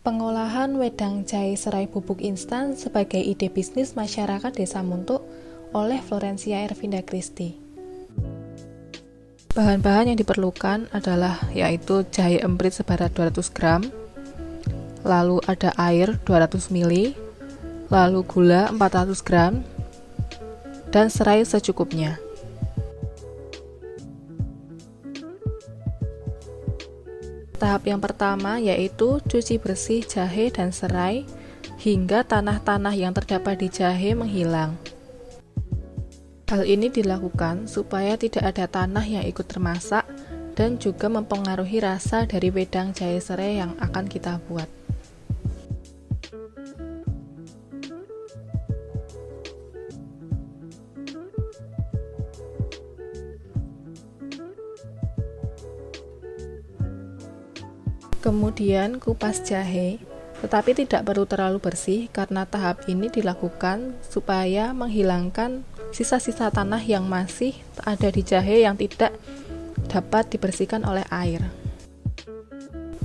Pengolahan wedang jahe serai bubuk instan sebagai ide bisnis masyarakat Desa Muntuk oleh Florencia Ervinda Christy. Bahan-bahan yang diperlukan adalah yaitu jahe emprit seberat 200 gram, lalu ada air 200 ml, lalu gula 400 gram, dan serai secukupnya. Tahap yang pertama yaitu cuci bersih jahe dan serai hingga tanah-tanah yang terdapat di jahe menghilang. Hal ini dilakukan supaya tidak ada tanah yang ikut termasak dan juga mempengaruhi rasa dari wedang jahe serai yang akan kita buat. Kemudian kupas jahe, tetapi tidak perlu terlalu bersih karena tahap ini dilakukan supaya menghilangkan sisa-sisa tanah yang masih ada di jahe yang tidak dapat dibersihkan oleh air.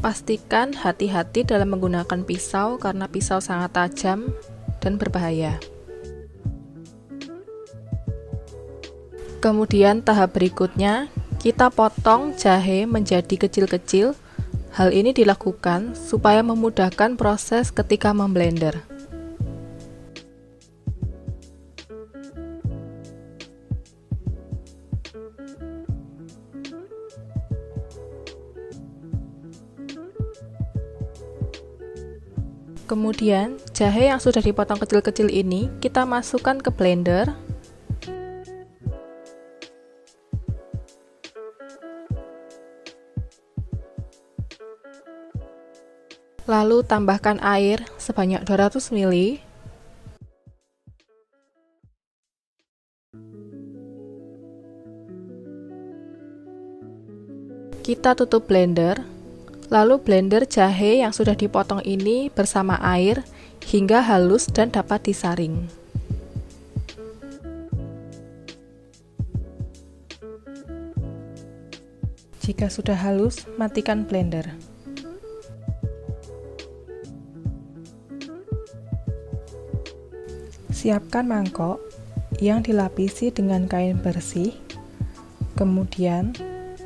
Pastikan hati-hati dalam menggunakan pisau karena pisau sangat tajam dan berbahaya. Kemudian tahap berikutnya, kita potong jahe menjadi kecil-kecil. Hal ini dilakukan supaya memudahkan proses ketika memblender. Kemudian, jahe yang sudah dipotong kecil-kecil ini kita masukkan ke blender. Lalu tambahkan air sebanyak 200 ml. Kita tutup blender. Lalu blender jahe yang sudah dipotong ini bersama air hingga halus dan dapat disaring. Jika sudah halus, matikan blender. Siapkan mangkok yang dilapisi dengan kain bersih, kemudian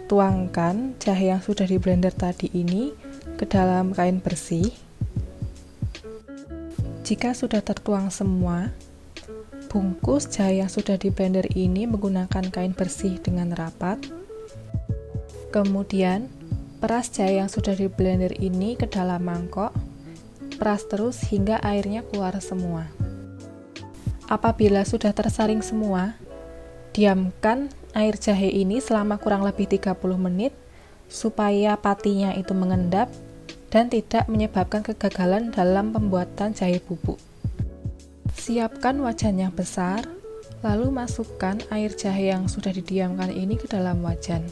tuangkan jahe yang sudah di blender tadi ini ke dalam kain bersih. Jika sudah tertuang semua, bungkus jahe yang sudah di blender ini menggunakan kain bersih dengan rapat. Kemudian, peras jahe yang sudah di blender ini ke dalam mangkok, peras terus hingga airnya keluar semua. Apabila sudah tersaring semua, diamkan air jahe ini selama kurang lebih 30 menit supaya patinya itu mengendap dan tidak menyebabkan kegagalan dalam pembuatan jahe bubuk. Siapkan wajan yang besar, lalu masukkan air jahe yang sudah didiamkan ini ke dalam wajan.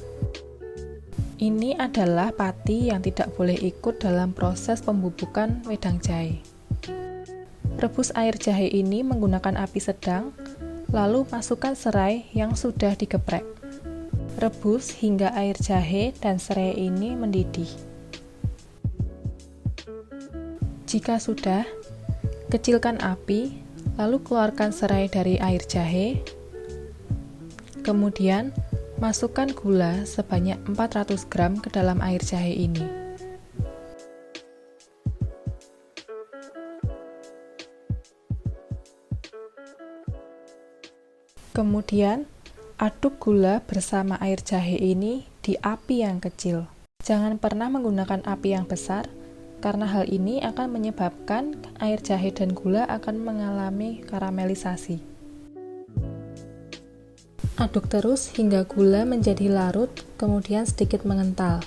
Ini adalah pati yang tidak boleh ikut dalam proses pembubukan wedang jahe. Rebus air jahe ini menggunakan api sedang, lalu masukkan serai yang sudah digeprek. Rebus hingga air jahe dan serai ini mendidih. Jika sudah, kecilkan api, lalu keluarkan serai dari air jahe. Kemudian, masukkan gula sebanyak 400 gram ke dalam air jahe ini. Kemudian, aduk gula bersama air jahe ini di api yang kecil. Jangan pernah menggunakan api yang besar, karena hal ini akan menyebabkan air jahe dan gula akan mengalami karamelisasi. Aduk terus hingga gula menjadi larut, kemudian sedikit mengental.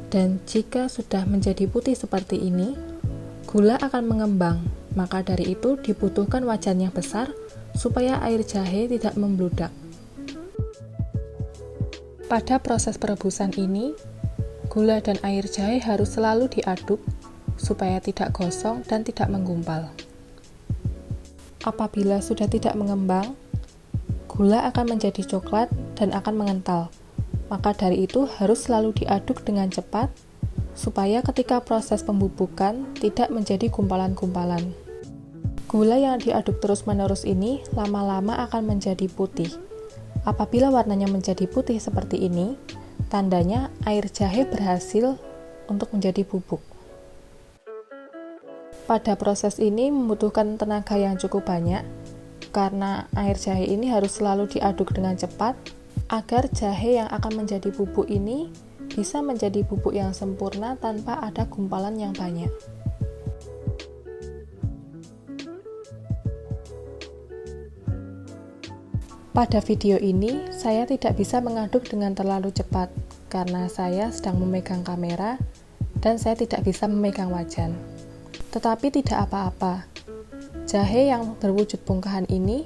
Dan jika sudah menjadi putih seperti ini, gula akan mengembang, maka dari itu dibutuhkan wajan yang besar supaya air jahe tidak membludak. Pada proses perebusan ini, gula dan air jahe harus selalu diaduk supaya tidak gosong dan tidak menggumpal. Apabila sudah tidak mengembang, gula akan menjadi coklat dan akan mengental. Maka dari itu harus selalu diaduk dengan cepat supaya ketika proses pembubukan tidak menjadi gumpalan-gumpalan. Gula yang diaduk terus-menerus ini lama-lama akan menjadi putih. Apabila warnanya menjadi putih seperti ini, tandanya air jahe berhasil untuk menjadi bubuk. Pada proses ini membutuhkan tenaga yang cukup banyak, karena air jahe ini harus selalu diaduk dengan cepat, agar jahe yang akan menjadi bubuk ini bisa menjadi bubuk yang sempurna tanpa ada gumpalan yang banyak. Pada video ini, saya tidak bisa mengaduk dengan terlalu cepat, karena saya sedang memegang kamera, dan saya tidak bisa memegang wajan. Tetapi tidak apa-apa, jahe yang berwujud bongkahan ini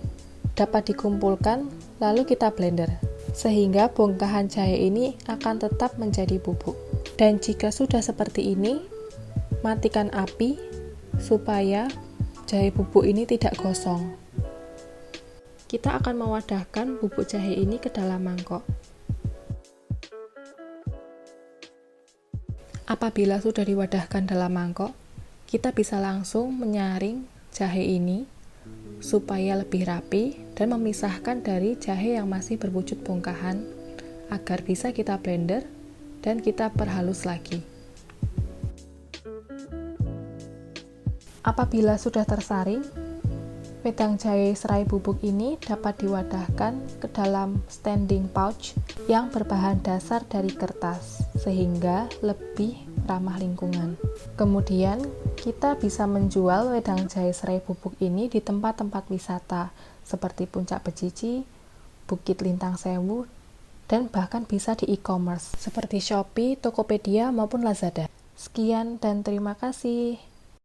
dapat dikumpulkan lalu kita blender, sehingga bongkahan jahe ini akan tetap menjadi bubuk. Dan jika sudah seperti ini, matikan api supaya jahe bubuk ini tidak gosong. Kita akan mewadahkan bubuk jahe ini ke dalam mangkok. Apabila sudah diwadahkan dalam mangkok, kita bisa langsung menyaring jahe ini supaya lebih rapi dan memisahkan dari jahe yang masih berwujud bongkahan agar bisa kita blender dan kita perhalus lagi. Apabila sudah tersaring, wedang jahe serai bubuk ini dapat diwadahkan ke dalam standing pouch yang berbahan dasar dari kertas, sehingga lebih ramah lingkungan. Kemudian, kita bisa menjual wedang jahe serai bubuk ini di tempat-tempat wisata, seperti Puncak Bejici, Bukit Lintang Sewu, dan bahkan bisa di e-commerce, seperti Shopee, Tokopedia, maupun Lazada. Sekian dan terima kasih.